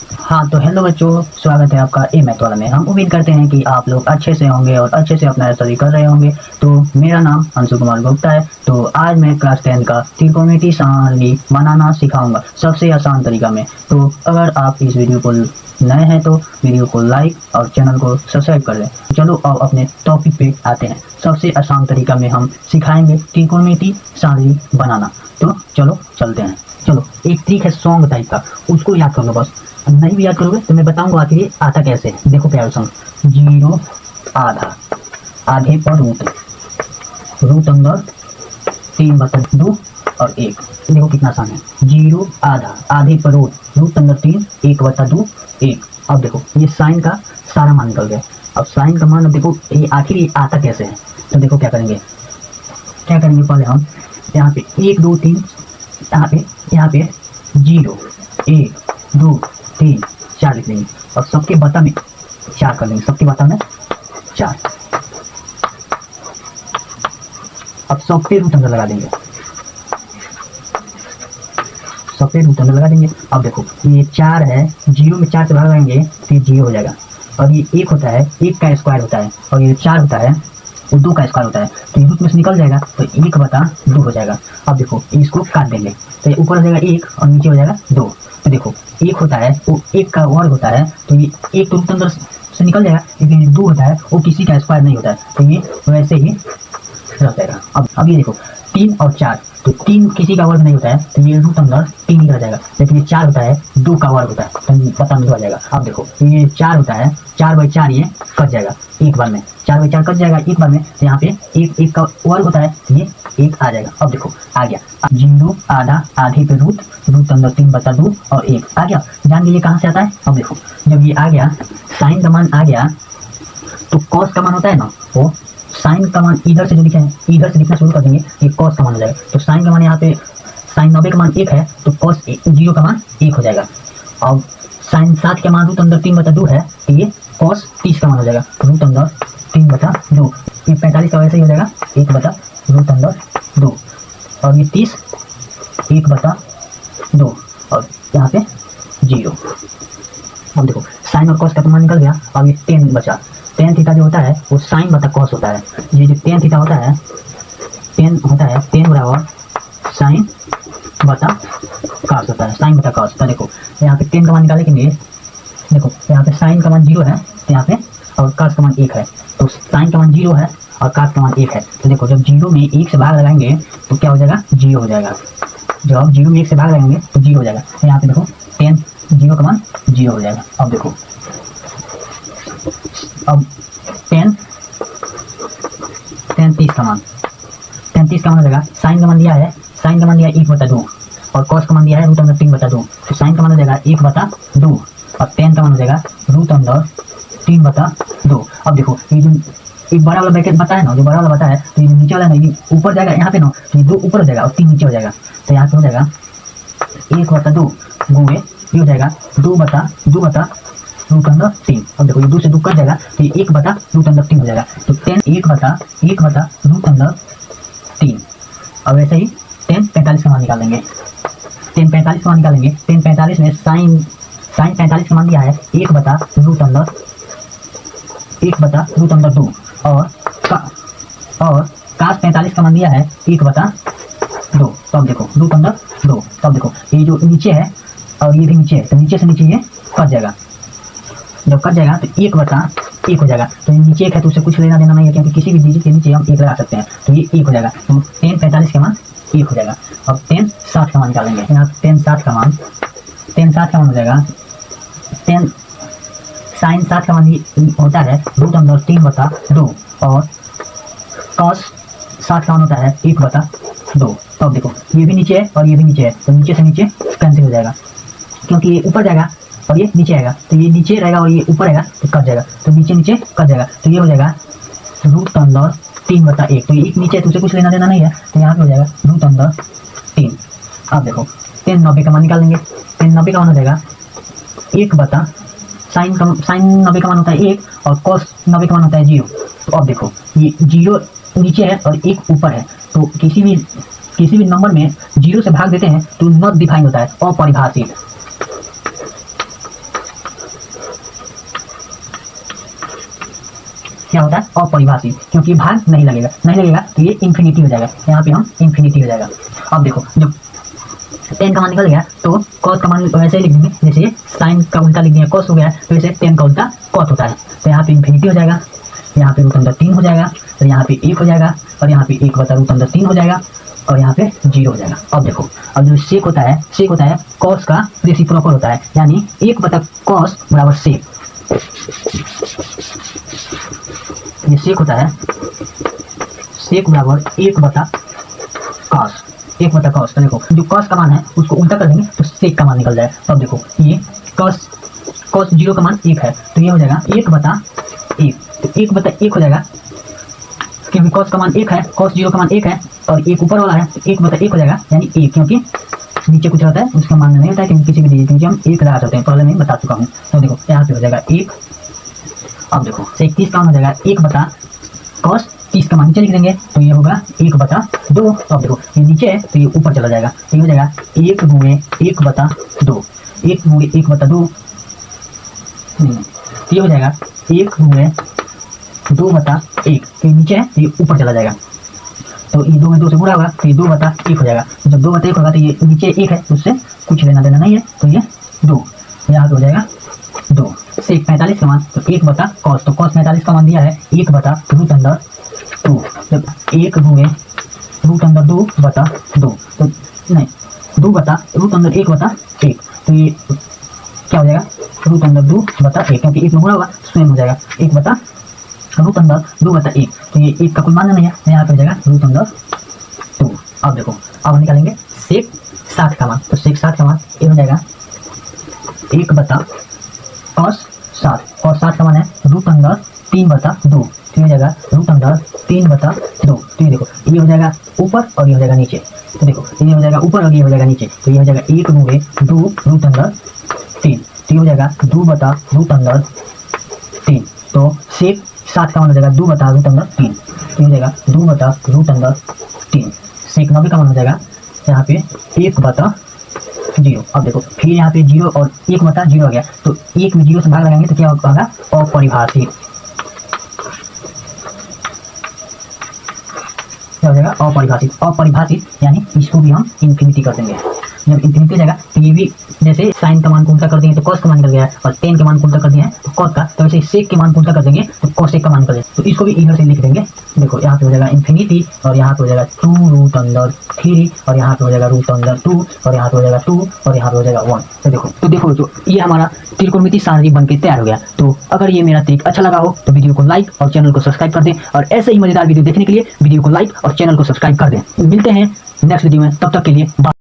हाँ तो हेलो बच्चों, स्वागत है आपका ए मैथ वाला में। हम उम्मीद करते हैं कि आप लोग अच्छे से होंगे और अच्छे से अपना स्टडी कर रहे होंगे। तो मेरा नाम अंशु कुमार गुप्ता है। तो आज मैं क्लास 10 का त्रिकोणमिति सारणी बनाना सिखाऊंगा सबसे आसान तरीका में। तो अगर आप इस वीडियो को नए हैं तो वीडियो को लाइक और चैनल को सब्सक्राइब कर दें। चलो अब अपने टॉपिक पे आते हैं। सबसे आसान तरीका में हम सिखाएंगे त्रिकोणमिति सारणी बनाना। तो चलो चलते हैं। चलो एक ट्रिक है सॉन्ग टाइप का, उसको याद कर लो बस। नहीं भी याद करोगे तो मैं बताऊंगा आखिर ये आता कैसे। देखो प्यारे संग, 0 आधा, आधे पर रूट, रूट अंदर 3/2 और 1। देखो कितना आसान है। 0 आधा, आधे पर रूट, रूट अंदर 3, 1/2 1। अब देखो ये साइन का सारा मान निकल गया। अब साइन का मान, अब देखो ये आखिर ये आता कैसे है। तो देखो क्या करेंगे, पहले हम यहाँ पे 1 2 3, यहाँ पे 0 1 2 3 4 लिख लेंगे और सबके बता में 4 कर लेंगे, सबके बता में 4। अब सब पे रूट अंदर लगा देंगे, सब पे रूट अंदर लगा देंगे। अब देखो ये 4 है, 0 में 4 से भाग लगाएंगे तो ये 0 हो जाएगा। और ये 1 होता है, 1 का स्क्वायर होता है, और ये 4 होता है वो 2 का स्क्वायर होता है। तो ये रूट में से निकल जाएगा तो 1/2 हो जाएगा। अब देखो इसको काट देंगे तो ये ऊपर हो जाएगा 1 और नीचे हो जाएगा 2। तो देखो 1 होता है वो 1 का वर्ग होता है, तो ये 1 तो रूट अंदर से निकल जाएगा, लेकिन 2 होता है वो किसी का स्क्वायर नहीं होता है, तो ये वैसे ही रह जाएगा। अब ये देखो 3 और 4, तो 3 किसी का वर्ग नहीं होता है, तो ये रूट अंदर 3 ही रह जाएगा। लेकिन ये 4 होता है, 2 का वर्ग होता है, तो पता नहीं हो जाएगा। अब देखो ये 4 होता है, 4/4 ये कट जाएगा एक बार में, 4/4 कट जाएगा एक बार में। तो यहाँ पे 1 का वर्ग होता है, ये 1 आ जाएगा। अब देखो आ गया 0 आधा, आधे पे रूट, रूट अंदर 3/2 और 1 आ गया। जान गए ये कहाँ से आता है। अब देखो जब ये आ गया, साइन का मान आ गया, तो कॉस का मान होता है ना, वो साइन का मान इधर से जो लिखा है, इधर से लिखना शुरू कर देंगे, ये कॉस का मान हो जाएगा। तो साइन का मान यहाँ पे, साइन 90 का मान 1 है, तो कॉस 0 का मान 1 हो जाएगा। और साइन 60 का मान रूट अंदर 3/2 है, तो ये कॉस 30 का मान हो जाएगा, रूट अंदर 3/2। ये 45 का वैसे ही हो जाएगा 1/√2। और ये 30 1/2 और यहाँ पे 0। अब देखो साइन और कॉस का तो मान निकल गया। अब ये 10 बचा। tan थीटा जो होता है वो साइन बटा कॉस होता है। ये जो tan थीटा होता है, tan बराबर साइन बटा कॉस होता है, साइन बटा कॉस। तो देखो यहाँ पे tan का मान निकालेंगे, देखो यहाँ पे साइन का मान 0 है, तो यहाँ पे और कॉस का मान 1 है, तो साइन का मान 0 है और कॉस का मान 1 है। तो देखो जब 0 में 1 से भाग लगाएंगे तो क्या हो जाएगा, 0 हो जाएगा। जब आप 0 में 1 से भाग लगाएंगे तो 0 हो जाएगा। तो यहाँ पे देखो tan 0 का मान 0 हो जाएगा। अब देखो अब tan 30 का मान, हो जाएगा, साइन का मान दिया है, 1/2 और कॉस का मान दिया है रूट अंदर 3/2। तो साइन का मान हो जाएगा 1/2 और tan का मान हो जाएगा रूट अंदर 3/2। अब देखो ये जो एक बड़ा वाला ब्रैकेट बताया ना, जो बड़ा वाला बताया है, तो ये नीचे वाला ना ये ऊपर जाएगा, यहाँ पे ना तो ये 2 ऊपर हो जाएगा और 3 नीचे हो जाएगा। तो यहाँ पे हो जाएगा 1/2 गुणे ये हो जाएगा 2/√3। अब देखो ये 2 से 2 कट जाएगा, तो ये 1/√3 हो जाएगा। तो tan 1/√3। अब वैसे ही tan 45 का मान निकालेंगे, tan 45 का मान निकालेंगे। tan 45 में साइन 45 का मान दिया है 1/√2 और cos 45 का मान दिया है 1/2। तो अब देखो √2। तो अब देखो ये जो नीचे है और ये भी नीचे है, तो नीचे से नीचे ये कट जाएगा। जब कट जाएगा तो 1/1 हो जाएगा। तो ये नीचे 1 है तो उससे कुछ लेना देना नहीं है, क्योंकि किसी भी डिजिट के नीचे हम 1 लगा सकते हैं, तो ये 1 हो जाएगा। तो tan 45 का मान 1 हो जाएगा। अब tan 60 का मान निकालेंगे। यहाँ tan 60 का मान हो जाएगा, साइन 60 का मान होता है रूट अंदर 3/2 और कॉस 60 का मान होता है 1/2। तो अब देखो ये भी नीचे है और ये भी नीचे है, तो नीचे से नीचे कैंसिल हो जाएगा, क्योंकि ये ऊपर जाएगा और ये नीचे आएगा, तो ये नीचे रहेगा और ये ऊपर आएगा तो कट जाएगा, तो नीचे कट जाएगा। तो ये हो जाएगा रूट अंदर 3/1। तो ये एक नीचे है तो उसे कुछ लेना देना नहीं है, तो यहाँ पे हो जाएगा रूट अंदर 3। अब देखो tan 90 का मान निकाल लेंगे। tan 90 का मान हो जाएगा 1 साइन 90 का मान होता है 1 और कॉस 90 का मान होता है 0। तो अब देखो ये 0 नीचे है और 1 ऊपर है, तो किसी भी नंबर में 0 से भाग देते हैं तो नॉट डिफाइन होता है, अपरिभाषित। क्या होता है, अपरिभाषित, क्योंकि भाग नहीं लगेगा, नहीं लगेगा तो ये इन्फिनिटी हो जाएगा, यहाँ पे हम इन्फिनिटी हो जाएगा। अब देखो जब टेन का मान निकल गया तो कॉस का मान वैसे ही लिख देंगे, जैसे ये साइन का उल्टा लिख दिया कॉस हो गया, तो वैसे टेन का उल्टा कॉस होता है, तो यहाँ पे इन्फिनिटी हो जाएगा, यहाँ पे रूट अंदर 3 हो जाएगा, और यहाँ पे 1 हो जाएगा, और यहाँ पे 1 बटा रूट अंदर 3 हो जाएगा, और यहाँ पे 0 हो जाएगा। अब देखो अब जो सेक होता है कॉस का रेसिप्रोकल होता है, यानी 1 बटा कॉस बराबर सेक, ये सेक होता है, सेक बराबर 1 बटा कॉस, 1 बटा कॉस। तो देखो जो कॉस का मान है उसको उल्टा कर देंगे तो सेक का मान निकल जाए। अब देखो ये कॉस 0 का मान 1 है, तो ये हो जाएगा 1 बटा 1, तो 1 बटा 1 हो जाएगा, क्योंकि कॉस का मान 1 है, कॉस 0 का मान 1 है, और 1 ऊपर वाला है, तो 1 बटा 1 हो जाएगा, यानी 1, क्योंकि नीचे कुछ रहता है उसका मान नहीं होता है, क्योंकि किसी भी डिजिट नीचे हम 1 लगा सकते हैं, पहले मैं बता चुका हूँ। तो देखो यहाँ पे हो जाएगा 1। अब देखो 31 का मान हो जाएगा 1 बटा कॉस 30 का मान नीचे लिख देंगे, तो ये होगा 1 बटा 2। तो अब देखो ये नीचे है तो ये ऊपर चला जाएगा, तो ये हो जाएगा 1 गुणे 1 बटा 2, 1 गुणे 1 बटा 2, ये हो जाएगा 1 गुणे 2 बटा 1, तो ये नीचे है तो ये ऊपर चला जाएगा, तो ये 2 में 2 से गुणा होगा, तो ये 2 बटा 1 हो जाएगा। तो जब 2 बटा 1 होगा तो ये नीचे 1 है, उससे कुछ लेना देना नहीं है, तो ये 2 यहाँ पे हो जाएगा 2। सेक 45 का मान, तो 1 बटा कॉस, तो कॉस 45 का मान दिया है 1 बटा रूट अंदर 2, जब 1 गुणे रूट अंदर 2 बटा 2, तो नहीं 2 बटा रूट अंदर 1 बटा 1, तो ये क्या हो जाएगा रूट अंदर 2 बटा 1, क्योंकि 1 में गुणा होगा स्वयं हो जाएगा 1 बटा रूट अंदर 2 बटा 1, तो ये 1 का कोई मान नहीं है, यहाँ पे हो जाएगा रूट अंदर 2। अब देखो अब हम निकालेंगे सेक 60 का मान, तो सेक 60 का मान ये हो जाएगा 1 बटा कॉस 60 का मान है रूट अंदर 3 बटा 2, तो ये हो जाएगा रूट अंदर 3 बटा 2। तो ये देखो ये हो जाएगा ऊपर और ये हो जाएगा नीचे, तो देखो ये हो जाएगा ऊपर और ये हो जाएगा नीचे, तो ये हो जाएगा 1 गुणे 2 रूट अंदर 3, तो ये हो जाएगा 2 बटा रूट अंदर 3, तो सेक 60 का मान हो जाएगा 2 बटा रूट अंदर 3, तो हो जाएगा 2 बटा रूट अंदर 3। सेक 90 का मान हो जाएगा यहाँ पे 1 बटा 0। अब देखो फिर यहाँ पे 0 और 1 बटा 0 आ गया, तो 1 में 0 से भाग लगाएंगे तो क्या होगा अपरिभाषित, क्या हो जाएगा अपरिभाषित, यानी इसको भी हम इन्फिनिटी कर देंगे। जब इन्फिनिटी हो जाएगा तो ये भी जैसे साइन का मान को उल्टा कर देंगे तो कॉस का मान निकल गया है, और टेन के मान को उल्टा कर दिया है तो कॉस का, तो वैसे सेक के मान को उल्टा कर देंगे तो कॉसेक का मान निकल जाएगा, तो इसको भी इधर से लिख देंगे। देखो यहाँ पे हो जाएगा इन्फिनिटी, और यहाँ पे हो जाएगा 2 रूट अंदर 3, और यहाँ पे हो जाएगा रूट अंदर 2, और यहाँ पे हो जाएगा 2, और यहाँ पे हो जाएगा 1। तो देखो तो ये हमारा त्रिकोणमिति सारणी बन के तैयार हो गया। तो अगर ये मेरा ट्रिक अच्छा लगा हो तो वीडियो को लाइक और चैनल को सब्सक्राइब कर दें, और ऐसे ही मजेदार वीडियो देखने के लिए वीडियो को लाइक और चैनल को सब्सक्राइब कर दें। मिलते हैं नेक्स्ट वीडियो में, तब तक के लिए बाय।